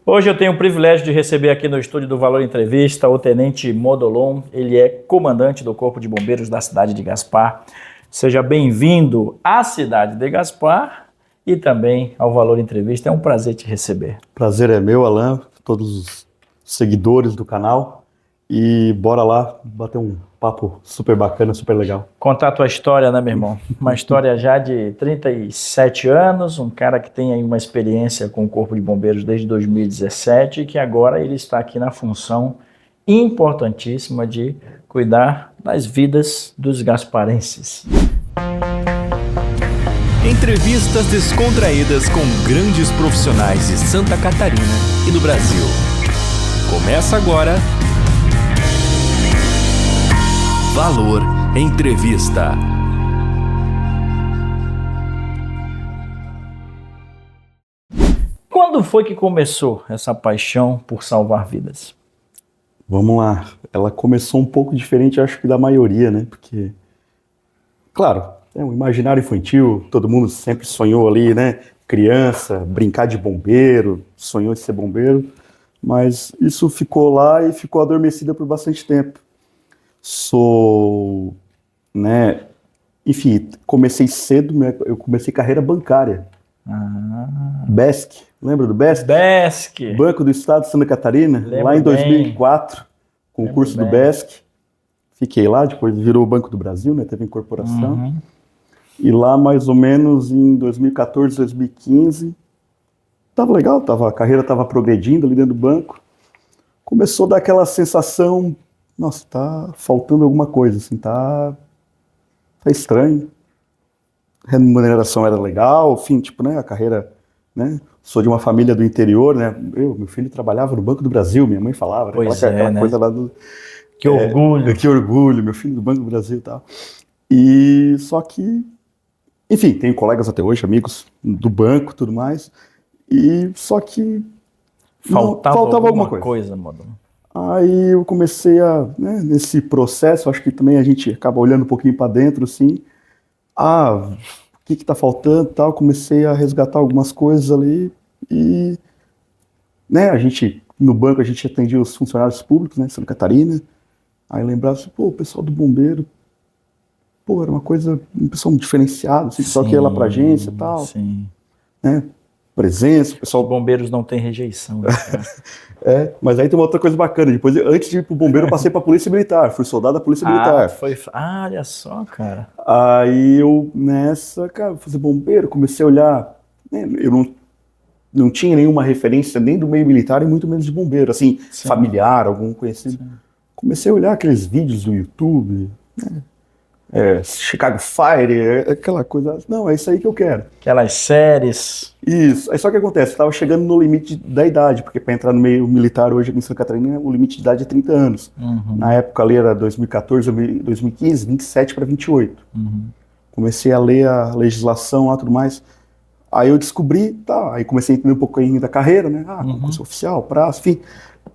Hoje eu tenho o privilégio de receber aqui no estúdio do Valor Entrevista o Tenente Modolon. Ele é comandante do Corpo de Bombeiros da cidade de Gaspar. Seja bem-vindo à cidade de Gaspar e também ao Valor Entrevista. É um prazer te receber. Prazer é meu, Alan, todos os seguidores do canal. E bora lá bater um papo super bacana, super legal. Contar a tua história, né, meu irmão? Uma história já de 37 anos, um cara que tem aí uma experiência com o Corpo de Bombeiros desde 2017 e que agora ele está aqui na função importantíssima de cuidar das vidas dos gasparenses. Entrevistas descontraídas com grandes profissionais de Santa Catarina e do Brasil. Começa agora... Valor Entrevista. Quando foi que começou essa paixão por salvar vidas? Vamos lá, ela começou um pouco diferente, acho que da maioria, né? Porque, claro, é um imaginário infantil, todo mundo sempre sonhou ali, né? Criança, brincar de bombeiro, sonhou de ser bombeiro, mas isso ficou lá e ficou adormecida por bastante tempo. Enfim, comecei cedo, eu comecei carreira bancária. BESC, lembra do BESC? BESC! Banco do Estado de Santa Catarina, Lembro lá em bem. 2004, concurso do BESC. Fiquei lá, depois virou o Banco do Brasil, né? Teve incorporação. E lá, mais ou menos em 2014, 2015, tava legal, a carreira estava progredindo ali dentro do banco. Começou a dar aquela sensação... Nossa, tá faltando alguma coisa, assim, tá estranho. A remuneração era legal, enfim, tipo, né, a carreira, né, sou de uma família do interior, né, meu filho trabalhava no Banco do Brasil, minha mãe falava, né, aquela né? coisa lá do... Que orgulho. Que orgulho, meu filho do Banco do Brasil e tal. E só que, enfim, tenho colegas até hoje, amigos do banco e tudo mais, e só que faltava alguma coisa, mano. Aí eu comecei nesse processo, acho que também a gente acaba olhando um pouquinho para dentro, assim, o que tá faltando e tal, comecei a resgatar algumas coisas ali e, né, no banco a gente atendia os funcionários públicos, né, Santa Catarina, aí lembrava assim, o pessoal do bombeiro, era uma coisa, um pessoal diferenciado, assim, só que ia lá pra agência e tal, né, presença, o pessoal... Os bombeiros não têm rejeição, né, cara? Mas aí tem uma outra coisa bacana. Depois, antes de ir pro bombeiro, eu passei pra Polícia Militar. Fui soldado da Polícia Militar. Olha só, cara. Aí eu, cara, fazer bombeiro, comecei a olhar, né, eu não tinha nenhuma referência nem do meio militar e muito menos de bombeiro, assim, familiar, algum conhecido. Sim. Comecei a olhar aqueles vídeos do YouTube, né? Chicago Fire, aquela coisa, não, é isso aí que eu quero. Aquelas séries. Isso, aí só que acontece, estava chegando no limite da idade, porque para entrar no meio militar hoje aqui em Santa Catarina, o limite de idade é 30 anos. Na época ali era 2014, 2015, 27 para 28. Comecei a ler a legislação lá e tudo mais. Aí eu descobri, aí comecei a entender um pouquinho da carreira, né? Concurso oficial, prazo, enfim.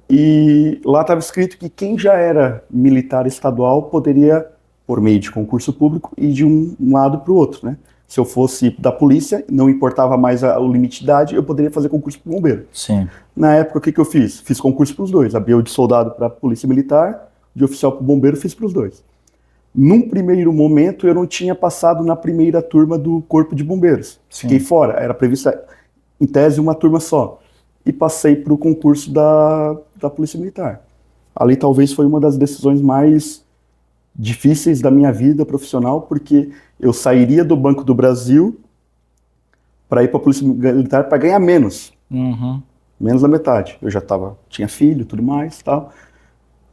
E lá estava escrito que quem já era militar estadual poderia, por meio de concurso público, ir de um lado para o outro, né? Se eu fosse da polícia, não importava mais o limite de idade, eu poderia fazer concurso para bombeiro. Sim. Na época, o que eu fiz? Fiz concurso para os dois. Abri o de soldado para a polícia militar, de oficial para bombeiro, fiz para os dois. Num primeiro momento, eu não tinha passado na primeira turma do Corpo de Bombeiros. Sim. Fiquei fora, era prevista, em tese, uma turma só. E passei para o concurso da Polícia Militar. Ali talvez foi uma das decisões mais difíceis da minha vida profissional, porque eu sairia do Banco do Brasil para ir para a Polícia Militar para ganhar menos. Menos da metade. Eu já tinha filho, tudo mais, tal.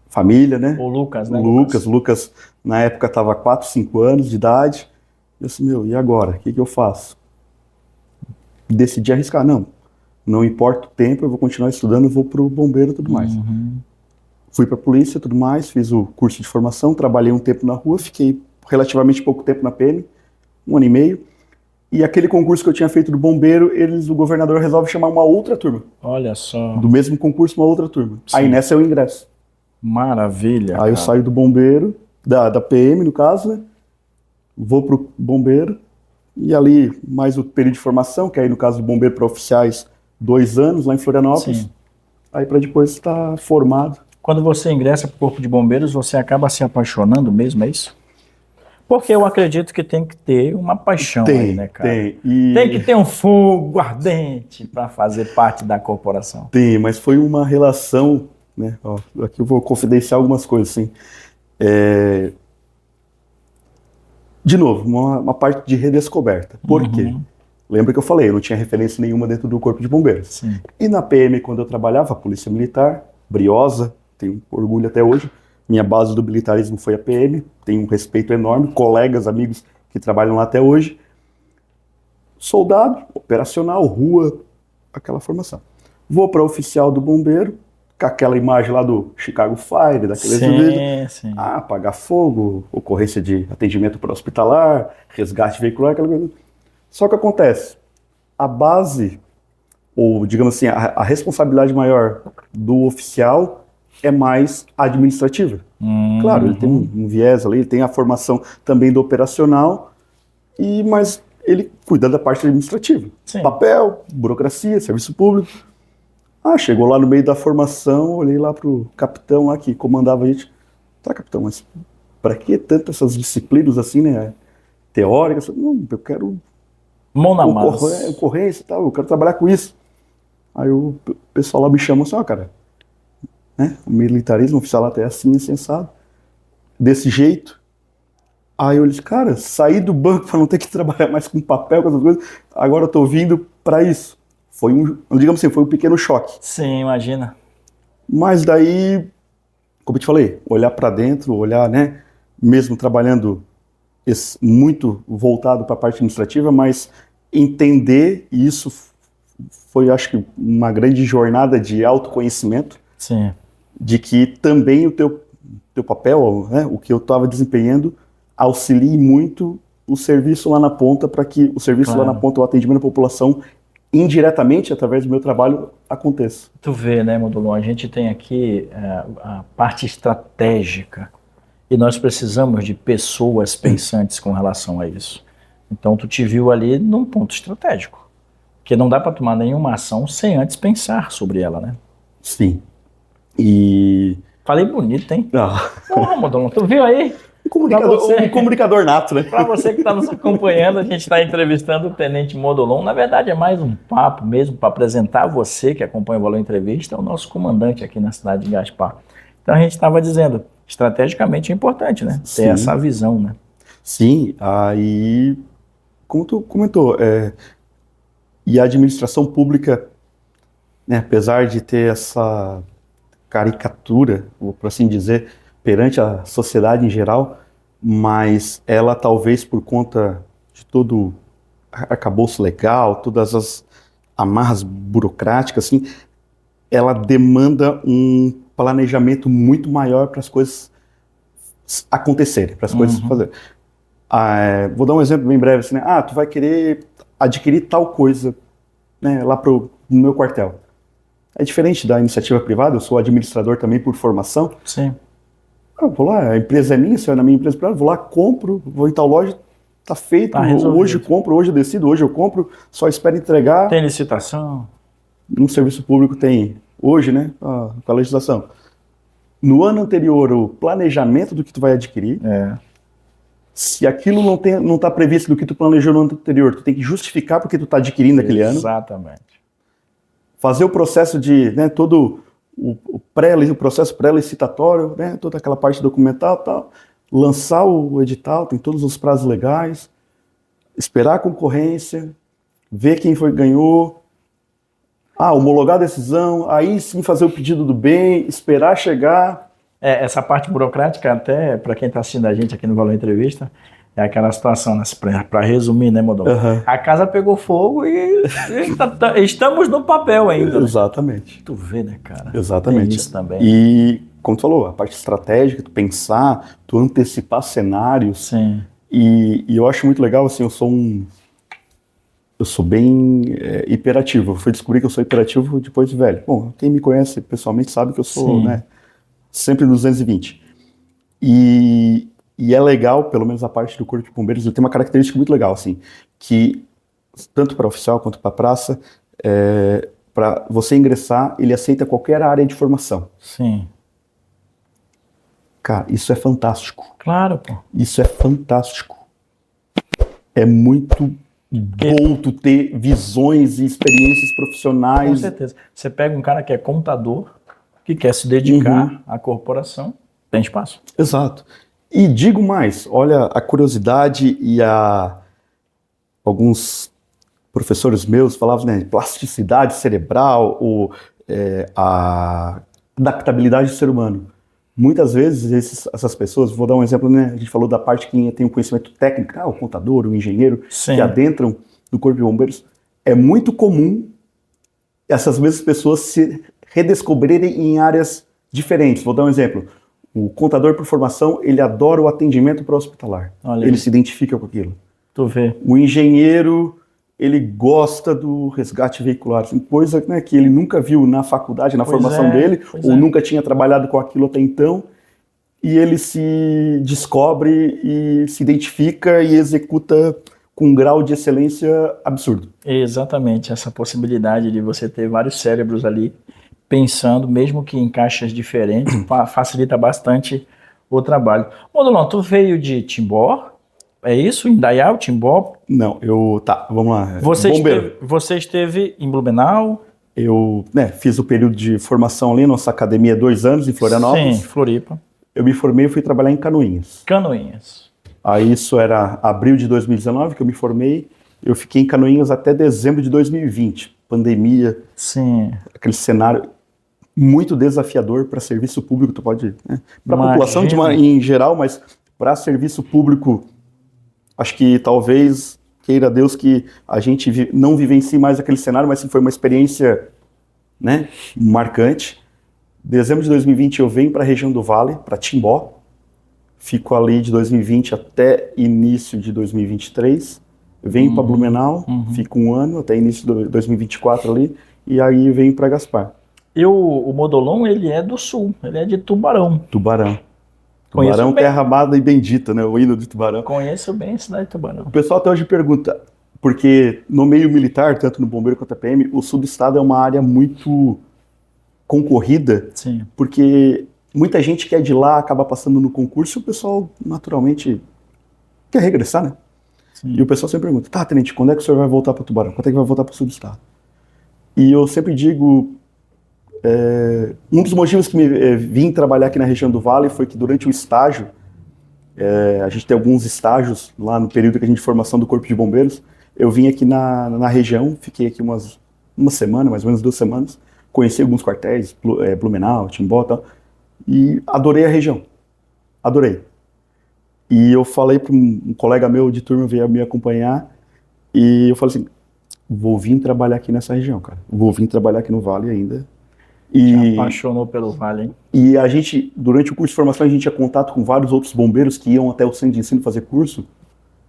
Família, né? O Lucas, né? Lucas na época estava 4, 5 anos de idade. Eu disse, e agora? O que eu faço? Decidi arriscar. Não importa o tempo, eu vou continuar estudando, vou para o bombeiro e tudo mais. Fui para a polícia e tudo mais, fiz o curso de formação, trabalhei um tempo na rua, fiquei relativamente pouco tempo na PM, 1 ano e meio. E aquele concurso que eu tinha feito do bombeiro, o governador resolve chamar uma outra turma. Olha só. Do mesmo concurso, uma outra turma. Sim. Aí nessa eu ingresso. Maravilha. Aí eu saio do bombeiro, da PM no caso, né? Vou pro bombeiro, e ali mais o período de formação, que aí no caso do bombeiro para oficiais, 2 anos lá em Florianópolis. Sim. aí para depois estar formado. Quando você ingressa para o Corpo de Bombeiros, você acaba se apaixonando mesmo, é isso? Porque eu acredito que tem que ter uma paixão aí, né, cara? Tem. Tem que ter um fogo ardente para fazer parte da corporação. Tem, mas foi uma relação, né? Ó, aqui eu vou confidenciar algumas coisas, assim. De novo, uma parte de redescoberta. Por quê? Lembra que eu falei, eu não tinha referência nenhuma dentro do Corpo de Bombeiros. Sim. E na PM, quando eu trabalhava, a Polícia Militar, briosa, tenho orgulho até hoje, minha base do militarismo foi a PM, tenho um respeito enorme, colegas, amigos que trabalham lá até hoje. Soldado, operacional, rua, aquela formação. Vou para oficial do bombeiro, com aquela imagem lá do Chicago Fire, daqueles vídeos. Sim. Apagar fogo, ocorrência de atendimento para hospitalar, resgate veicular, aquela coisa. Só que acontece, a base, ou digamos assim, a responsabilidade maior do oficial é mais administrativa. Claro, ele tem um viés ali, ele tem a formação também do operacional, mas ele cuida da parte administrativa. Sim. Papel, burocracia, serviço público. Chegou lá no meio da formação, olhei lá pro capitão lá que comandava a gente. Tá, capitão, mas para que tanto essas disciplinas assim, né, teóricas? Não, eu quero mão na massa. Ocorrência e tal, eu quero trabalhar com isso. Aí o pessoal lá me chamou assim, cara, né, o militarismo oficial até assim, insensado, desse jeito. Aí eu disse, cara, saí do banco para não ter que trabalhar mais com papel, com essas coisas, agora eu tô vindo para isso. Foi digamos assim, foi um pequeno choque. Sim, imagina. Mas daí, como eu te falei, olhar para dentro, olhar, né, mesmo trabalhando muito voltado para a parte administrativa, mas entender, e isso foi, acho que, uma grande jornada de autoconhecimento. Sim. De que também o teu papel, né, o que eu estava desempenhando, auxilie muito o serviço lá na ponta, para que o serviço lá na ponta, o atendimento à população, indiretamente, através do meu trabalho, aconteça. Tu vê, né, Modulon, a gente tem aqui a parte estratégica e nós precisamos de pessoas pensantes com relação a isso. Então tu te viu ali num ponto estratégico, porque não dá para tomar nenhuma ação sem antes pensar sobre ela, né? Sim. E... Falei bonito, hein? Porra, Modulon, tu viu aí? Um comunicador nato, né? Para você que está nos acompanhando, a gente está entrevistando o Tenente Modulon. Na verdade, é mais um papo mesmo para apresentar você que acompanha o Valor Entrevista, o nosso comandante aqui na cidade de Gaspar. Então a gente estava dizendo, estrategicamente é importante, né? Sim. Ter essa visão, né? Sim, aí, como tu comentou, e a administração pública, né, apesar de ter essa caricatura, por assim dizer, perante a sociedade em geral, mas ela talvez por conta de todo arcabouço legal, todas as amarras burocráticas, assim, ela demanda um planejamento muito maior para as coisas acontecerem, para as coisas fazerem. Vou dar um exemplo bem breve, assim, né? Tu vai querer adquirir tal coisa, né, lá no meu quartel. É diferente da iniciativa privada, eu sou administrador também por formação. Sim. Eu vou lá, a empresa é minha, se é na minha empresa privada, vou lá, compro, vou em tal loja, tá feito, hoje compro, hoje eu decido, hoje eu compro, só espero entregar. Tem licitação? No serviço público tem, hoje, né, com a legislação. No ano anterior, o planejamento do que tu vai adquirir. Se aquilo não está previsto do que tu planejou no ano anterior, tu tem que justificar porque tu está adquirindo naquele ano. Exatamente. Fazer o processo de, né, todo o processo pré-licitatório, né, toda aquela parte documental, tal, lançar o edital, tem todos os prazos legais, esperar a concorrência, ver quem foi que ganhou, homologar a decisão, aí sim fazer o pedido do bem, esperar chegar. Essa parte burocrática, até para quem está assistindo a gente aqui no Valor Entrevista, é aquela situação, né? Para resumir, né, Modulon? A casa pegou fogo e estamos no papel ainda. Exatamente. Né? Tu vê, né, cara? Exatamente. Tem isso também. E, como tu falou, a parte estratégica, tu pensar, tu antecipar cenários. Sim. E eu acho muito legal, assim, eu sou bem hiperativo. Eu fui descobrir que eu sou hiperativo depois de velho. Bom, quem me conhece pessoalmente sabe que eu sou, né, sempre no 220. E é legal, pelo menos a parte do Corpo de Bombeiros, tem uma característica muito legal, assim, que tanto para oficial quanto para praça, para você ingressar, ele aceita qualquer área de formação. Sim. Cara, isso é fantástico. Claro, pô. Isso é fantástico. É muito bom tu ter visões e experiências profissionais. Com certeza. Você pega um cara que é contador, que quer se dedicar à corporação, tem espaço. Exato. E digo mais, olha a curiosidade e alguns professores meus falavam, né, plasticidade cerebral, a adaptabilidade do ser humano. Muitas vezes essas pessoas, vou dar um exemplo, né, a gente falou da parte que tem um conhecimento técnico, o contador, o engenheiro, Sim. que adentram no Corpo de Bombeiros. É muito comum essas mesmas pessoas se redescobrirem em áreas diferentes. Vou dar um exemplo. O contador por formação, ele adora o atendimento pró-hospitalar. Ele se identifica com aquilo. Tu vê. O engenheiro, ele gosta do resgate veicular, assim, coisa, né, que ele nunca viu na faculdade, na formação dele, ou nunca tinha trabalhado com aquilo até então, e ele se descobre e se identifica e executa com um grau de excelência absurdo. Exatamente, essa possibilidade de você ter vários cérebros ali pensando, mesmo que em caixas diferentes, facilita bastante o trabalho. Modulon, tu veio de Timbó? É isso? Indaial, Timbó? Não, vamos lá. Você esteve em Blumenau? Eu fiz o período de formação ali, nossa academia, 2 anos em Florianópolis. Sim, Floripa. Eu me formei e fui trabalhar em Canoinhas. Canoinhas. Aí isso era abril de 2019 que eu me formei. Eu fiquei em Canoinhas até dezembro de 2020. Pandemia. Sim. Aquele cenário muito desafiador para serviço público, tu pode... Né? Para a população em geral, mas para serviço público... Acho que talvez, queira Deus, que a gente não vivencie mais aquele cenário, mas foi uma experiência, né, marcante. Dezembro de 2020 eu venho para a região do Vale, para Timbó. Fico ali de 2020 até início de 2023. Venho para Blumenau, fico 1 ano, até início de 2024 ali. E aí venho para Gaspar. O Modulon, ele é do sul, ele é de Tubarão. Tubarão, terra amada e bendita, né? O hino de Tubarão. Conheço bem a cidade de Tubarão. O pessoal até hoje pergunta, porque no meio militar, tanto no Bombeiro quanto na PM, o sul do estado é uma área muito concorrida, Sim. Porque muita gente que é de lá acaba passando no concurso e o pessoal naturalmente quer regressar, né? Sim. E o pessoal sempre pergunta, tá, tenente, quando é que o senhor vai voltar para Tubarão? Quando é que vai voltar para o sul do estado? E eu sempre digo... um dos motivos que me vim trabalhar aqui na região do Vale foi que durante o estágio, a gente tem alguns estágios lá no período que a gente de formação do Corpo de Bombeiros, eu vim aqui na região, fiquei aqui uma semana, mais ou menos 2 semanas, conheci alguns quartéis, Blumenau, Timbó e tal, e adorei a região, adorei. E eu falei para um colega meu de turma veio me acompanhar, e eu falei assim, vou vir trabalhar aqui nessa região, cara, vou vir trabalhar aqui no Vale ainda. E apaixonou pelo Vale, hein? E a gente, durante o curso de formação, a gente tinha contato com vários outros bombeiros que iam até o centro de ensino fazer curso.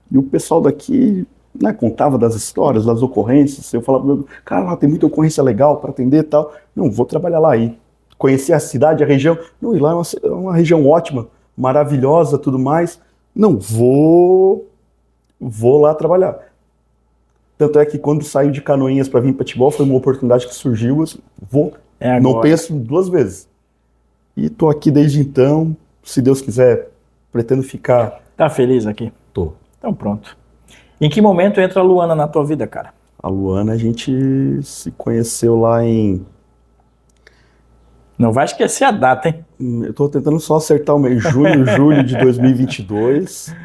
E o pessoal daqui, né, contava das histórias, das ocorrências. Eu falava, cara, lá tem muita ocorrência legal para atender e tal. Não, vou trabalhar lá aí. Conhecer a cidade, a região. Não, e lá é uma região ótima, maravilhosa, tudo mais. Não, vou lá trabalhar. Tanto é que quando saí de Canoinhas para vir para Timbó, foi uma oportunidade que surgiu, assim, não penso 2 vezes. E tô aqui desde então, se Deus quiser, pretendo ficar... Tá feliz aqui? Tô. Então pronto. Em que momento entra a Luana na tua vida, cara? A Luana, a gente se conheceu lá em... Não vai esquecer a data, hein? Eu tô tentando só acertar o mês, julho de 2022.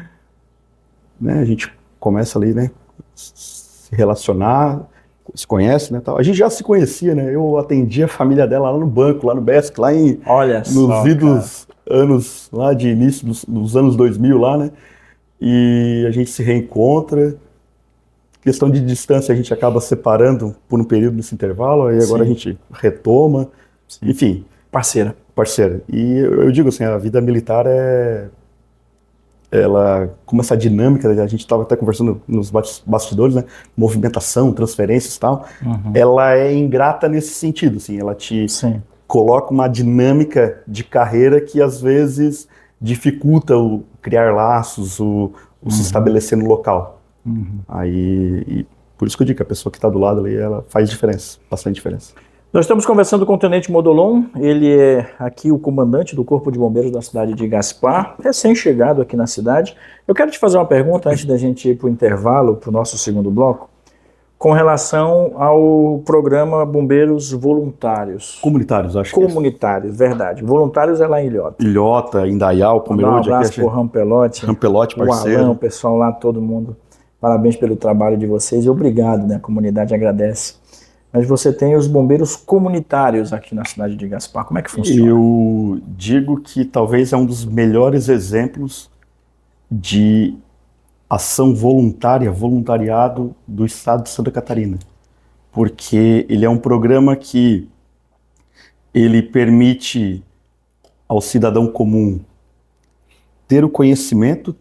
Né, a gente começa ali, né, se relacionar... se conhece, né, tal. A gente já se conhecia, né, eu atendi a família dela lá no banco, lá no BESC, lá nos idos anos, lá de início dos anos 2000 lá, né, e a gente se reencontra, questão de distância a gente acaba separando por um período nesse intervalo, aí agora a gente retoma, enfim. Parceira. E eu digo assim, a vida militar ela, como essa dinâmica, a gente estava até conversando nos bastidores, né, movimentação, transferências e tal, ela é ingrata nesse sentido, assim, ela te coloca uma dinâmica de carreira que às vezes dificulta o criar laços, o se estabelecer no local. Aí Por isso que eu digo que a pessoa que está do lado ali, ela faz diferença, bastante diferença. Nós estamos conversando com o Tenente Modolon, ele é aqui o comandante do Corpo de Bombeiros da cidade de Gaspar, recém-chegado aqui na cidade. Eu quero te fazer uma pergunta antes da gente ir para o intervalo, para o nosso segundo bloco, com relação ao programa Bombeiros Voluntários. Comunitários, acho Comunitários, verdade. Voluntários é lá em Ilhota. Ilhota, Indaial, Pomerode. Um abraço pro Rampelote. Rampelote, parceiro. O Alan, o pessoal lá, todo mundo. Parabéns pelo trabalho de vocês e obrigado, né? A comunidade agradece. Mas você tem os bombeiros comunitários aqui na cidade de Gaspar. Como é que funciona? Eu digo que talvez é um dos melhores exemplos de ação voluntária, voluntariado do estado de Santa Catarina. Porque ele é um programa que ele permite ao cidadão comum ter o conhecimento,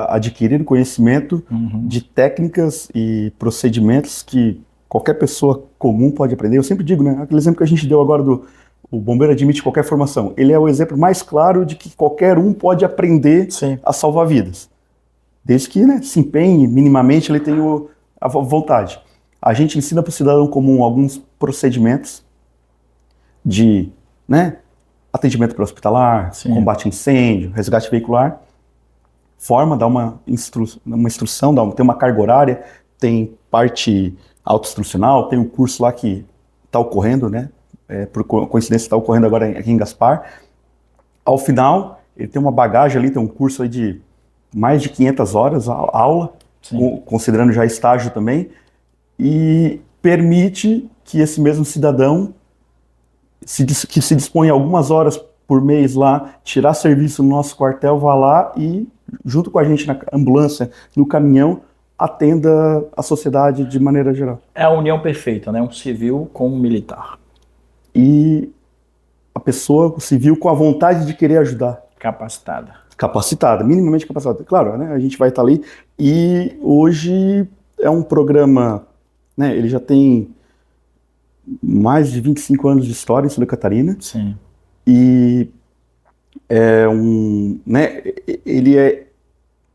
adquirir o conhecimento de técnicas e procedimentos que qualquer pessoa comum pode aprender. Eu sempre digo, né, aquele exemplo que a gente deu agora do o bombeiro admite qualquer formação. Ele é o exemplo mais claro de que qualquer um pode aprender a salvar vidas. Desde que, né, se empenhe minimamente, ele tem a vontade. A gente ensina para o cidadão comum alguns procedimentos de, né, atendimento pré-hospitalar, combate a incêndio, resgate veicular. Forma, dá uma instrução, tem uma carga horária, tem parte autoinstrucional, tem um curso lá que está ocorrendo, né? Por coincidência está ocorrendo agora aqui em Gaspar. Ao final, ele tem uma bagagem ali, tem um curso aí de mais de 500 horas, aula, considerando já estágio também, e permite que esse mesmo cidadão que se dispõe algumas horas por mês lá, tirar serviço no nosso quartel, vá lá e, junto com a gente na ambulância, no caminhão, atenda a sociedade de maneira geral. É a união perfeita, né? Um civil com um militar. E a pessoa, o civil, com a vontade de querer ajudar. Capacitada, minimamente capacitada. Claro, né? A gente vai estar ali. E hoje é um programa, né? Ele já tem mais de 25 anos de história em Santa Catarina. Sim. E né? Ele é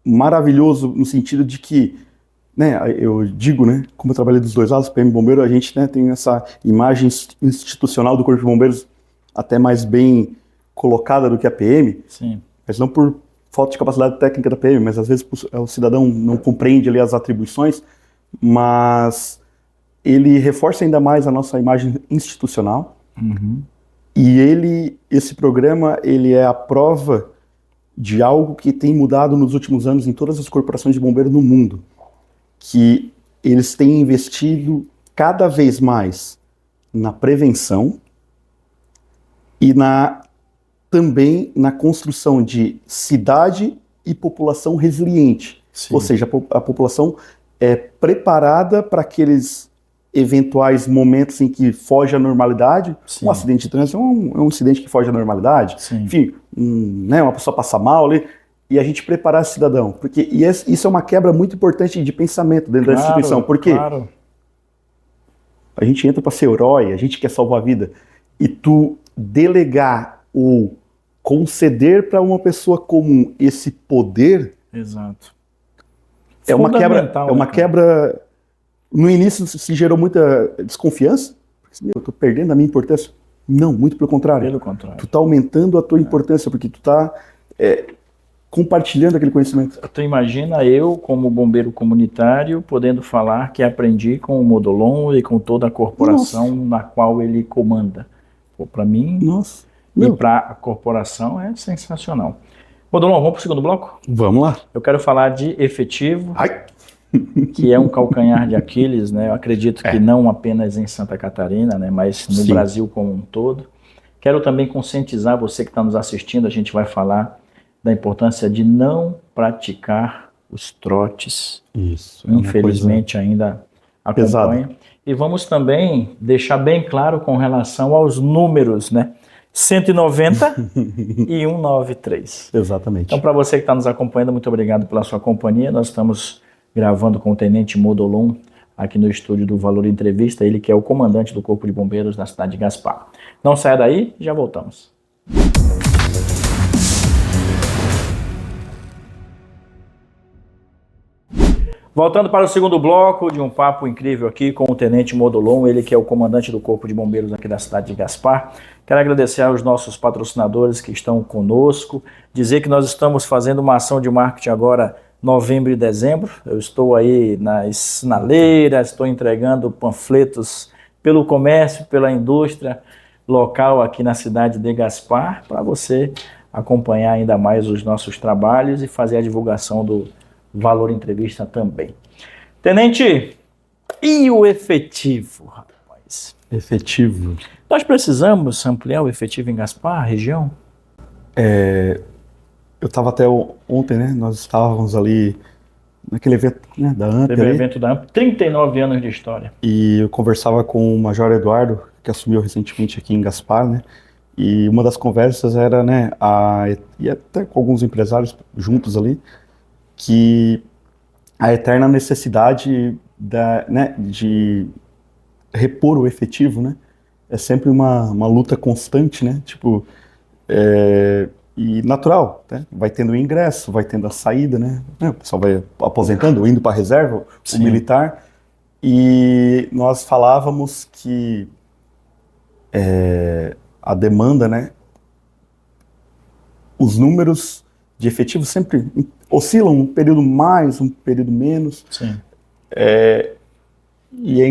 maravilhoso no sentido de que, né, eu digo, né, como eu trabalhei dos dois lados, PM Bombeiro, a gente, né, tem essa imagem institucional do Corpo de Bombeiros até mais bem colocada do que a PM, mas não por falta de capacidade técnica da PM, mas às vezes o cidadão não compreende ali as atribuições, mas ele reforça ainda mais a nossa imagem institucional. E esse programa, ele é a prova de algo que tem mudado nos últimos anos em todas as corporações de bombeiros no mundo, que eles têm investido cada vez mais na prevenção e também na construção de cidade e população resiliente. Ou seja, a população é preparada para aqueles eventuais momentos em que foge à normalidade. Um acidente de trânsito é um incidente que foge à normalidade. Enfim, né, uma pessoa passa mal ali, e a gente preparar esse cidadão. Porque isso é uma quebra muito importante de pensamento dentro da instituição. Porque a gente entra para ser herói, a gente quer salvar a vida, e tu delegar ou conceder para uma pessoa comum esse poder, é uma quebra. No início se gerou muita desconfiança, porque eu estou perdendo a minha importância. Não, muito pelo contrário. Tu está aumentando a tua importância, porque tu está compartilhando aquele conhecimento. Tu imagina eu, como bombeiro comunitário, podendo falar que aprendi com o Modolon e com toda a corporação na qual ele comanda. Para mim, e para a corporação é sensacional. Modolon, vamos para o segundo bloco? Vamos lá. Eu quero falar de efetivo. Que é um calcanhar de Aquiles, né? Eu acredito que não apenas em Santa Catarina, né? Mas no Brasil como um todo. Quero também conscientizar você que está nos assistindo, a gente vai falar da importância de não praticar os trotes. Isso. Infelizmente ainda acompanha. E vamos também deixar bem claro com relação aos números, né? 190 e 193. Exatamente. Então, para você que está nos acompanhando, muito obrigado pela sua companhia. Nós estamos gravando com o Tenente Modolon aqui no estúdio do Valor Entrevista, ele que é o comandante do Corpo de Bombeiros da cidade de Gaspar. Não saia daí, já voltamos. Voltando para o segundo bloco de um papo incrível aqui com o Tenente Modolon, ele que é o comandante do Corpo de Bombeiros aqui da cidade de Gaspar. Quero agradecer aos nossos patrocinadores que estão conosco, dizer que nós estamos fazendo uma ação de marketing agora, novembro e dezembro. Eu estou aí nas sinaleiras, estou entregando panfletos pelo comércio, pela indústria local aqui na cidade de Gaspar, para você acompanhar ainda mais os nossos trabalhos e fazer a divulgação do Valor Entrevista também. Tenente, e o efetivo, rapaz? Efetivo. Nós precisamos ampliar o efetivo em Gaspar, região? Eu estava até ontem, né? Nós estávamos ali naquele evento, né, da AMP. Teve o evento da AMP, 39 anos de história. E eu conversava com o Major Eduardo, que assumiu recentemente aqui em Gaspar, né? E uma das conversas era, né, e até com alguns empresários juntos ali, que a eterna necessidade de repor o efetivo, né? É sempre uma luta constante, né? Tipo, e natural, né? Vai tendo o ingresso, vai tendo a saída, né? O pessoal vai aposentando, indo para a reserva, Sim. o militar. E nós falávamos que a demanda, né? Os números de efetivo sempre oscilam, um período mais, um período menos. Sim. E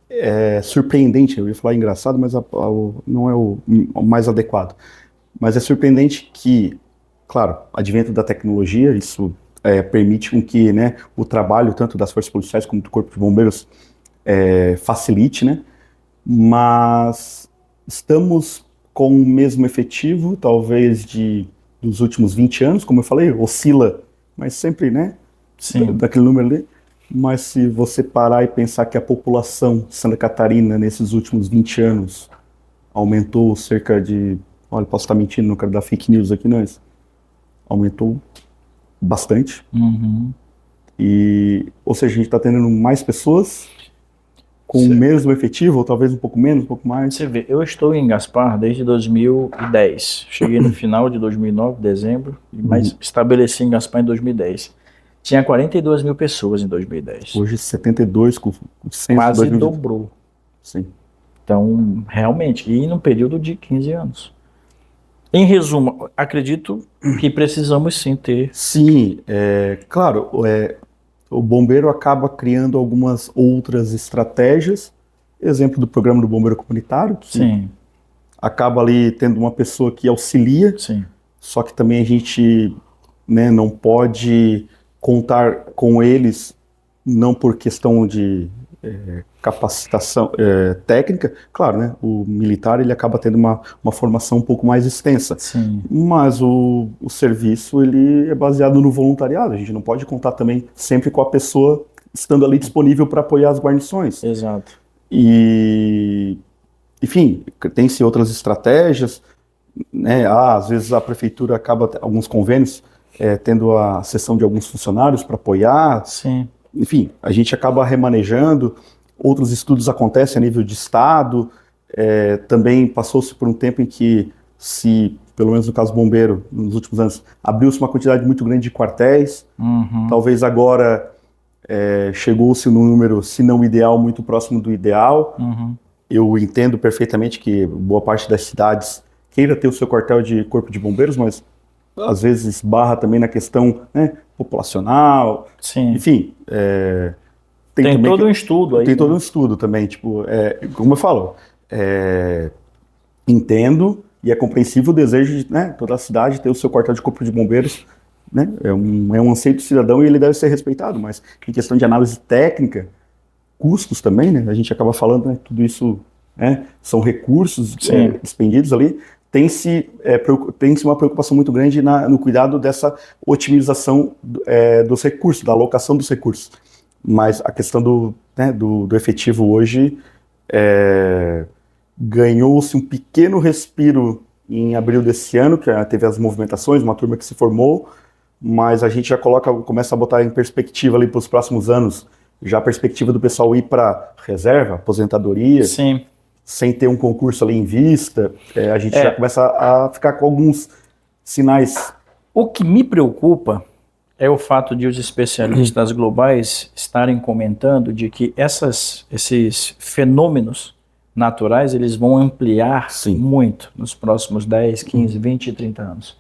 é surpreendente, eu ia falar engraçado, mas não é o mais adequado. Mas é surpreendente que, claro, advento da tecnologia, isso permite com que, né, o trabalho tanto das forças policiais como do Corpo de Bombeiros facilite, né? Mas estamos com o mesmo efetivo, talvez dos últimos 20 anos, como eu falei, oscila, mas sempre, né? Sim. Daquele número ali. Mas se você parar e pensar que a população de Santa Catarina, nesses últimos 20 anos, aumentou cerca de... Olha, posso estar mentindo, não quero dar fake news aqui, mas aumentou bastante. Uhum. Ou seja, a gente está tendo mais pessoas com o mesmo efetivo, ou talvez um pouco menos, um pouco mais. Você vê, eu estou em Gaspar desde 2010. Cheguei no final de 2009, dezembro, mas estabeleci em Gaspar em 2010. Tinha 42 mil pessoas em 2010. Hoje 72 com o censo. Quase dobrou. Sim. Então, realmente, e num período de 15 anos. Em resumo, acredito que precisamos sim ter... Sim, claro, o bombeiro acaba criando algumas outras estratégias, exemplo do programa do bombeiro comunitário, que Sim. acaba ali tendo uma pessoa que auxilia, Sim. só que também a gente, né, não pode contar com eles, não por questão de capacitação técnica, claro, né, o militar ele acaba tendo uma formação um pouco mais extensa. Sim. Mas o serviço ele é baseado no voluntariado, a gente não pode contar também sempre com a pessoa estando ali disponível para apoiar as guarnições. Exato. E, enfim, tem-se outras estratégias, né, às vezes a prefeitura acaba, alguns convênios, tendo a cessão de alguns funcionários para apoiar. Sim. Enfim, a gente acaba remanejando, outros estudos acontecem a nível de estado, também passou-se por um tempo em que pelo menos no caso bombeiro, nos últimos anos, abriu-se uma quantidade muito grande de quartéis, talvez agora chegou-se num número, se não ideal, muito próximo do ideal. Eu entendo perfeitamente que boa parte das cidades queira ter o seu quartel de corpo de bombeiros, mas às vezes barra também na questão, né, populacional. Sim. Enfim, tem todo um estudo aí. Tem todo um estudo também, tipo, como eu falo, entendo e é compreensível o desejo de, né, toda a cidade ter o seu quartel de corpo de bombeiros, né, é um anseio do cidadão e ele deve ser respeitado, mas em questão de análise técnica, custos também, né, a gente acaba falando, né, tudo isso, né, são recursos expendidos ali. Tem-se uma preocupação muito grande no cuidado dessa otimização dos recursos, da alocação dos recursos. Mas a questão do efetivo hoje ganhou-se um pequeno respiro em abril desse ano, que teve as movimentações, uma turma que se formou, mas a gente já começa a botar em perspectiva ali para os próximos anos, já a perspectiva do pessoal ir para reserva, aposentadoria. Sim. Sem ter um concurso ali em vista, a gente já começa a ficar com alguns sinais. O que me preocupa é o fato de os especialistas globais estarem comentando de que esses fenômenos naturais, eles vão ampliar muito nos próximos 10, 15, 20 e 30 anos.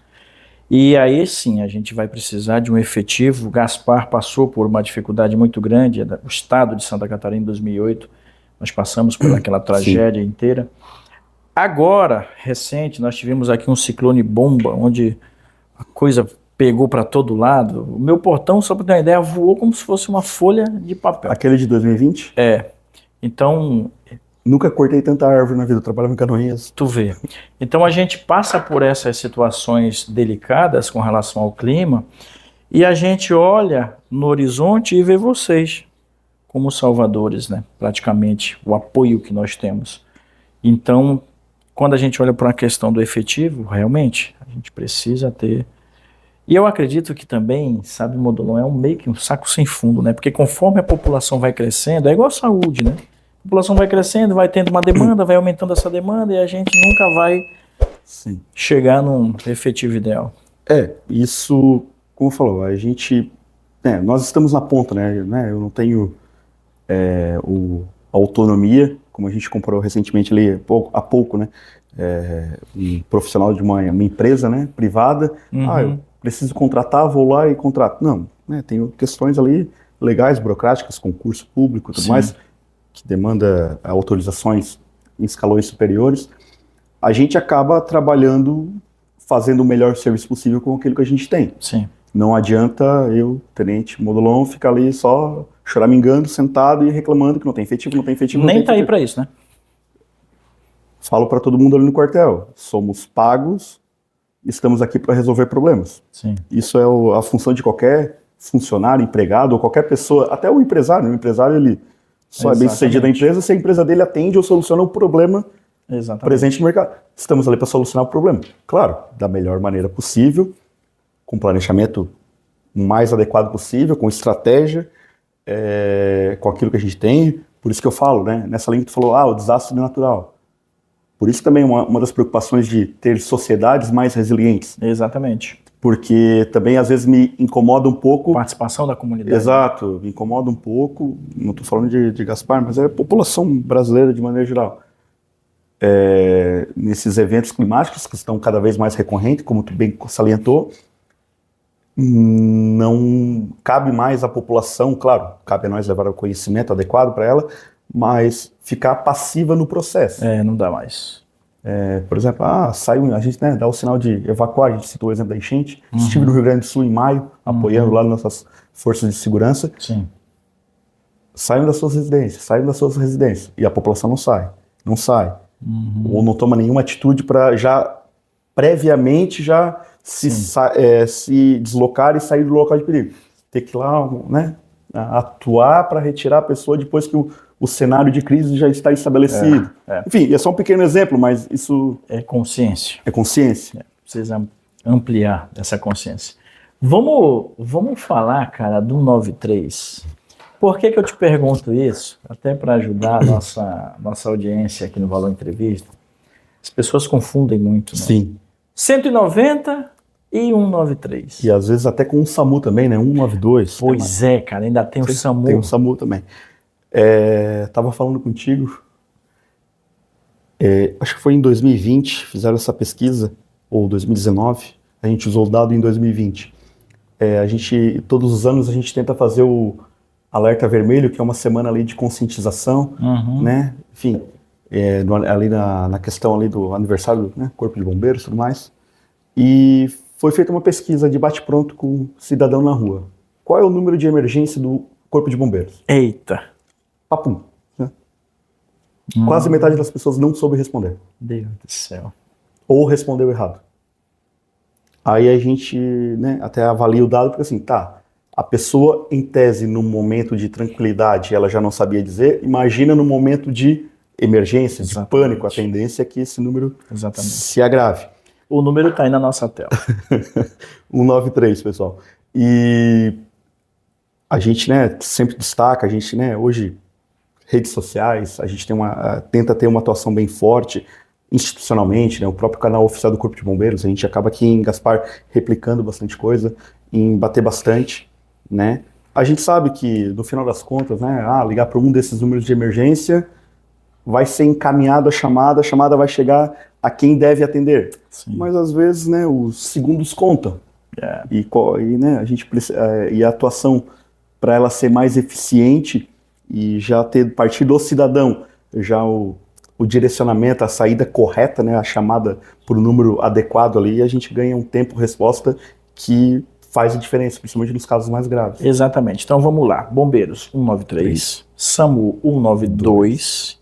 E aí sim, a gente vai precisar de um efetivo. Gaspar passou por uma dificuldade muito grande, o estado de Santa Catarina em 2008, nós passamos por aquela tragédia inteira. Agora, recente, nós tivemos aqui um ciclone bomba, onde a coisa pegou para todo lado. O meu portão, só para ter uma ideia, voou como se fosse uma folha de papel. Aquele de 2020? É. Então... Nunca cortei tanta árvore na vida, eu trabalhava em Canoinhas. Tu vê. Então a gente passa por essas situações delicadas com relação ao clima e a gente olha no horizonte e vê vocês como salvadores, né? Praticamente o apoio que nós temos. Então, quando a gente olha para a questão do efetivo, realmente, a gente precisa ter... E eu acredito que também, sabe, Modolon, é meio que um saco sem fundo, né? Porque conforme a população vai crescendo, é igual a saúde, né? A população vai crescendo, vai tendo uma demanda, vai aumentando essa demanda e a gente nunca vai chegar num efetivo ideal. Isso, como falou, a gente, nós estamos na ponta, né? Eu não tenho a autonomia, como a gente comprou recentemente ali, há pouco, né? Um profissional de uma empresa, né, privada, eu preciso contratar, vou lá e contrato. Não, né, tem questões ali legais, burocráticas, concurso público e tudo mais, que demanda autorizações em escalões superiores, a gente acaba trabalhando, fazendo o melhor serviço possível com aquilo que a gente tem. Sim. Não adianta eu, tenente Modolon, ficar ali só choramingando, sentado e reclamando que não tem efetivo, não tem efetivo. Nem tá aí para isso, né? Falo para todo mundo ali no quartel, somos pagos, estamos aqui para resolver problemas. Sim. Isso é a função de qualquer funcionário, empregado, ou qualquer pessoa, até o empresário. O empresário, ele só é bem sucedido na empresa se a empresa dele atende ou soluciona o problema presente no mercado. Estamos ali para solucionar o problema. Claro, da melhor maneira possível, com planejamento mais adequado possível, com estratégia, com aquilo que a gente tem. Por isso que eu falo, né? Nessa linha que tu falou, o desastre natural. Por isso também uma das preocupações de ter sociedades mais resilientes. Exatamente. Porque também às vezes me incomoda um pouco... Participação da comunidade. Exato, me incomoda um pouco, não estou falando de Gaspar, mas é a população brasileira de maneira geral. Nesses eventos climáticos que estão cada vez mais recorrentes, como tu bem salientou, não cabe mais à população, claro, cabe a nós levar o conhecimento adequado para ela, mas ficar passiva no processo. Não dá mais. Por exemplo, a gente dá o sinal de evacuar, a gente citou o exemplo da enchente, estive no Rio Grande do Sul em maio, apoiando lá nossas forças de segurança. Sim. Saiam das suas residências, e a população não sai, ou não toma nenhuma atitude para já, previamente, se deslocar e sair do local de perigo. Ter que ir lá, né, atuar para retirar a pessoa depois que o cenário de crise já está estabelecido. Enfim, é só um pequeno exemplo, mas isso... É consciência. É consciência. Precisa ampliar essa consciência. Vamos falar, cara, do 93. Por que eu te pergunto isso? Até para ajudar a nossa audiência aqui no Valor Entrevista. As pessoas confundem muito, né? Sim. 190 e 193. E às vezes até com o SAMU também, né? 192. Pois cara, ainda tem o SAMU. Tem o SAMU também. Tava falando contigo, acho que foi em 2020, fizeram essa pesquisa, ou 2019, a gente usou o dado em 2020. Todos os anos a gente tenta fazer o Alerta Vermelho, que é uma semana ali de conscientização, né? Enfim, ali na questão ali do aniversário, né? Corpo de Bombeiros e tudo mais. E foi feita uma pesquisa de bate-pronto com o cidadão na rua. Qual é o número de emergência do Corpo de Bombeiros? Eita! Papum, né? Quase metade das pessoas não soube responder. Deus do céu. Ou respondeu errado. Aí a gente, né, até avalia o dado, porque assim, a pessoa em tese no momento de tranquilidade ela já não sabia dizer, imagina no momento de emergência, de pânico, a tendência é que esse número se agrave. O número está aí na nossa tela. 193, pessoal. E a gente, né, sempre destaca, a gente, né, hoje, redes sociais, a gente tenta ter uma atuação bem forte institucionalmente, né, o próprio canal oficial do Corpo de Bombeiros, a gente acaba aqui em Gaspar replicando bastante coisa. em bater bastante, né? A gente sabe que, no final das contas, né, ligar para um desses números de emergência vai ser encaminhado a chamada vai chegar a quem deve atender. Sim. Mas, às vezes, né, os segundos contam. E, né, e a atuação, para ela ser mais eficiente e já partir do cidadão, já o direcionamento, a saída correta, né, a chamada por um número adequado ali, a gente ganha um tempo-resposta que faz a diferença, principalmente nos casos mais graves. Exatamente. Então vamos lá. Bombeiros 193, SAMU 192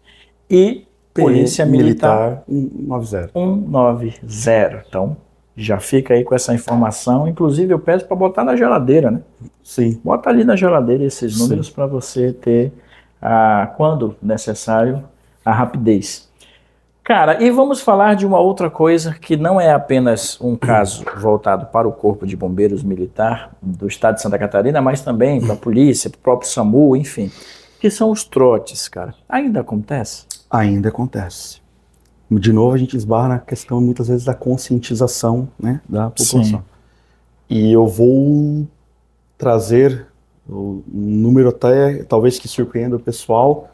e Polícia Militar 190. 190. Então já fica aí com essa informação. Inclusive eu peço para botar na geladeira, né? Sim. Bota ali na geladeira esses números para você ter, quando necessário, a rapidez. Cara, e vamos falar de uma outra coisa que não é apenas um caso voltado para o Corpo de Bombeiros Militar do Estado de Santa Catarina, mas também para a polícia, para o próprio SAMU, enfim, que são os trotes, cara. Ainda acontece? Ainda acontece. De novo, a gente esbarra na questão, muitas vezes, da conscientização, né, da população. Sim. E eu vou trazer um número até, talvez, que surpreenda o pessoal.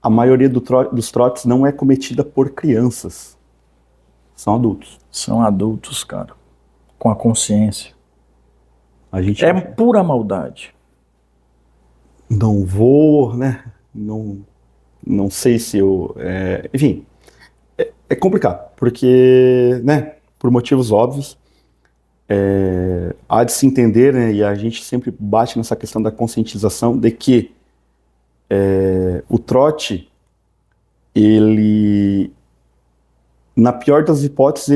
A maioria dos trotes não é cometida por crianças. São adultos. São adultos, cara. Com a consciência. A gente é pura maldade. Não vou, né? Não sei se eu... enfim, é complicado. Porque, né? Por motivos óbvios, há de se entender, né? E a gente sempre bate nessa questão da conscientização de que o trote, ele, na pior das hipóteses,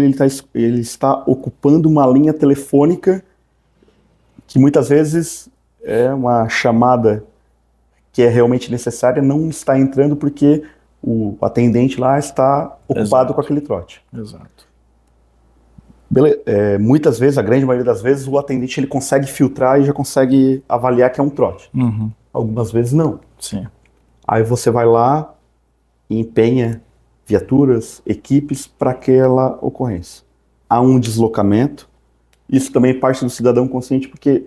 ele está ocupando uma linha telefônica que muitas vezes é uma chamada que é realmente necessária, não está entrando porque o atendente lá está ocupado com aquele trote. Exato. Muitas vezes, a grande maioria das vezes, o atendente ele consegue filtrar e já consegue avaliar que é um trote. Uhum. Algumas vezes não. Sim. Aí você vai lá e empenha viaturas, equipes para aquela ocorrência. Há um deslocamento, isso também parte do cidadão consciente, porque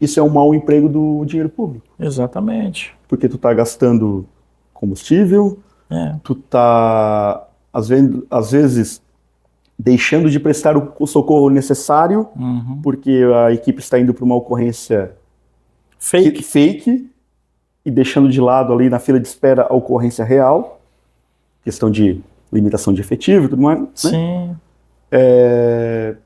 isso é um mau emprego do dinheiro público. Exatamente. Porque tu está gastando combustível, tu está, às vezes, deixando de prestar o socorro necessário, porque a equipe está indo para uma ocorrência fake e deixando de lado ali na fila de espera a ocorrência real, questão de limitação de efetivo e tudo mais. Sim. Né?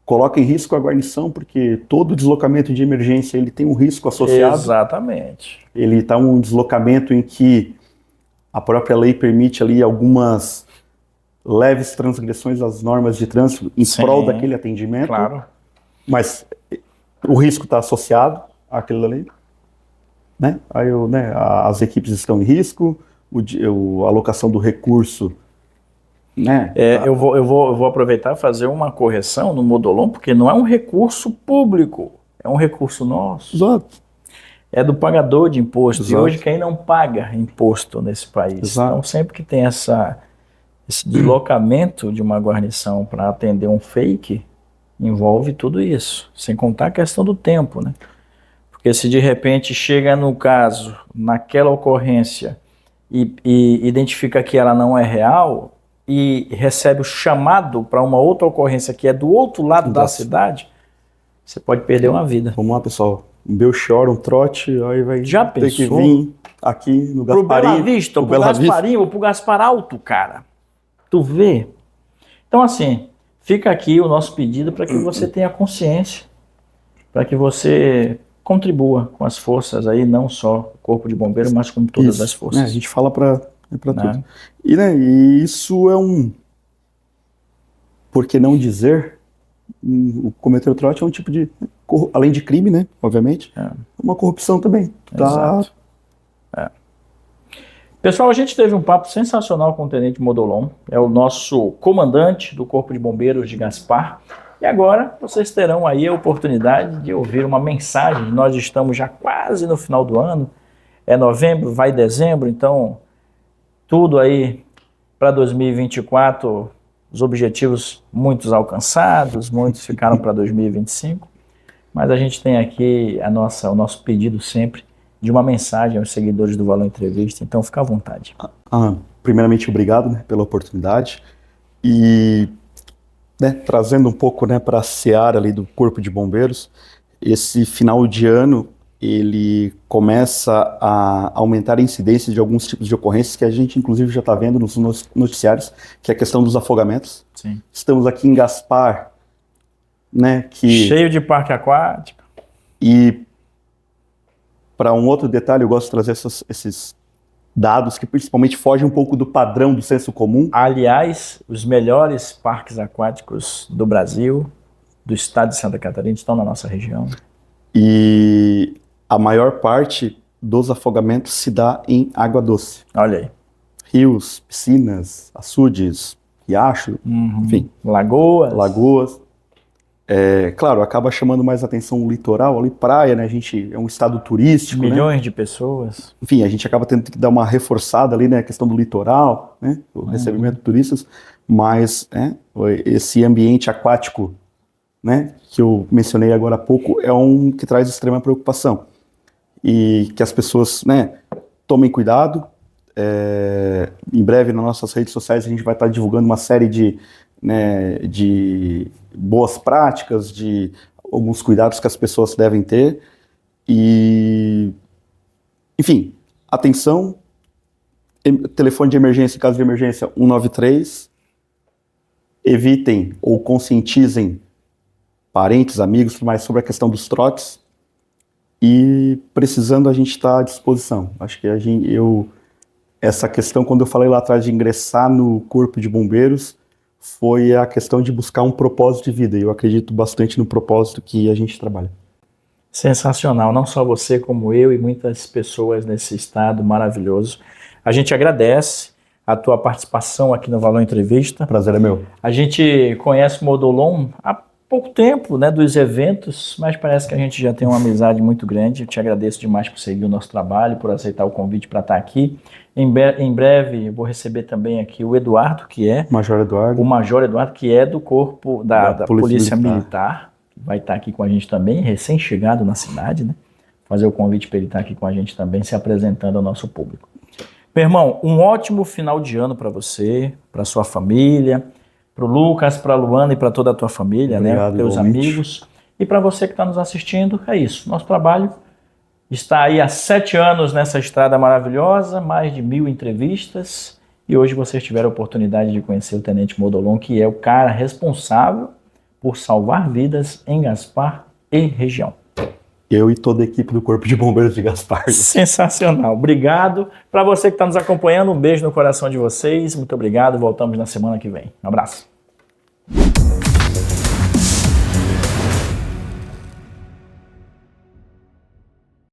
Coloca em risco a guarnição, porque todo deslocamento de emergência ele tem um risco associado. Exatamente. Ele está um deslocamento em que a própria lei permite ali algumas leves transgressões às normas de trânsito em prol daquele atendimento. Claro. Mas o risco está associado àquilo ali. Né? Aí as equipes estão em risco, a alocação do recurso. Né? Eu vou aproveitar e fazer uma correção no Modolon, porque não é um recurso público, é um recurso nosso. Exato. É do pagador de imposto. Exato. E hoje quem não paga imposto nesse país. Exato. Então sempre que tem esse deslocamento de uma guarnição para atender um fake, envolve tudo isso. Sem contar a questão do tempo, né? Porque se de repente chega no caso, naquela ocorrência, e identifica que ela não é real, e recebe o chamado para uma outra ocorrência que é do outro lado da cidade, você pode perder uma vida. Vamos lá, pessoal. Um Belchior, um trote, aí vai Já ter pensou? que vir aqui no Gasparim. Pro Bela Vista, ou pro Gasparim, ou pro Gaspar Alto, cara. Tu vê? Então, assim, fica aqui o nosso pedido para que você tenha consciência, para que você contribua com as forças aí, não só o Corpo de Bombeiro, mas com todas as forças. A gente fala para tudo. E isso é por que não dizer, o cometer o trote é um tipo de, além de crime, né, obviamente, uma corrupção também. Exato. Pessoal, a gente teve um papo sensacional com o Tenente Modolon, é o nosso comandante do Corpo de Bombeiros de Gaspar, e agora vocês terão aí a oportunidade de ouvir uma mensagem. Nós estamos já quase no final do ano, é novembro, vai dezembro, então tudo aí para 2024, os objetivos muitos alcançados, muitos ficaram para 2025, mas a gente tem aqui o nosso pedido sempre de uma mensagem aos seguidores do Valor Entrevista, então fica à vontade. Primeiramente, obrigado, né, pela oportunidade e, né, trazendo um pouco, né, para a seara ali do Corpo de Bombeiros, esse final de ano ele começa a aumentar a incidência de alguns tipos de ocorrências que a gente inclusive já está vendo nos noticiários, que é a questão dos afogamentos. Sim. Estamos aqui em Gaspar, né, cheio de parque aquático. E para um outro detalhe, eu gosto de trazer esses dados que principalmente fogem um pouco do padrão do senso comum. Aliás, os melhores parques aquáticos do Brasil, do estado de Santa Catarina, estão na nossa região. E a maior parte dos afogamentos se dá em água doce. Olha aí. Rios, piscinas, açudes, riacho, enfim. Lagoas. Claro, acaba chamando mais atenção o litoral, ali praia, né? A gente é um estado turístico, milhões né? de pessoas. Enfim, a gente acaba tendo que dar uma reforçada ali, né? A questão do litoral, né? O recebimento de turistas, mas esse ambiente aquático, né? Que eu mencionei agora há pouco, é um que traz extrema preocupação e que as pessoas, né? Tomem cuidado. Em breve nas nossas redes sociais a gente vai estar divulgando uma série de boas práticas, de alguns cuidados que as pessoas devem ter e, enfim, atenção, telefone de emergência, em caso de emergência, 193, evitem ou conscientizem parentes, amigos, tudo mais sobre a questão dos trotes e precisando a gente está à disposição. Acho que essa questão, quando eu falei lá atrás de ingressar no Corpo de Bombeiros, foi a questão de buscar um propósito de vida, e eu acredito bastante no propósito que a gente trabalha. Sensacional, não só você, como eu e muitas pessoas nesse estado maravilhoso. A gente agradece a tua participação aqui no Valor Entrevista. Prazer é meu. A gente conhece o Modolon há pouco tempo, né, dos eventos, mas parece que a gente já tem uma amizade muito grande. Eu te agradeço demais por seguir o nosso trabalho, por aceitar o convite para estar aqui. Em breve eu vou receber também aqui o Eduardo, que é o Major Eduardo, que é do corpo da Polícia Militar, que vai estar aqui com a gente também, recém-chegado na cidade, né? Fazer o convite para ele estar aqui com a gente também, se apresentando ao nosso público. Meu irmão, um ótimo final de ano para você, para sua família, para o Lucas, para a Luana e para toda a tua família, obrigado, né? Teus amigos. E para você que está nos assistindo, é isso. Nosso trabalho está aí há 7 anos nessa estrada maravilhosa, mais de 1000 entrevistas, e hoje vocês tiveram a oportunidade de conhecer o Tenente Modolon, que é o cara responsável por salvar vidas em Gaspar e região. Eu e toda a equipe do Corpo de Bombeiros de Gaspar. Sensacional, obrigado. Para você que está nos acompanhando, um beijo no coração de vocês, muito obrigado, voltamos na semana que vem. Um abraço.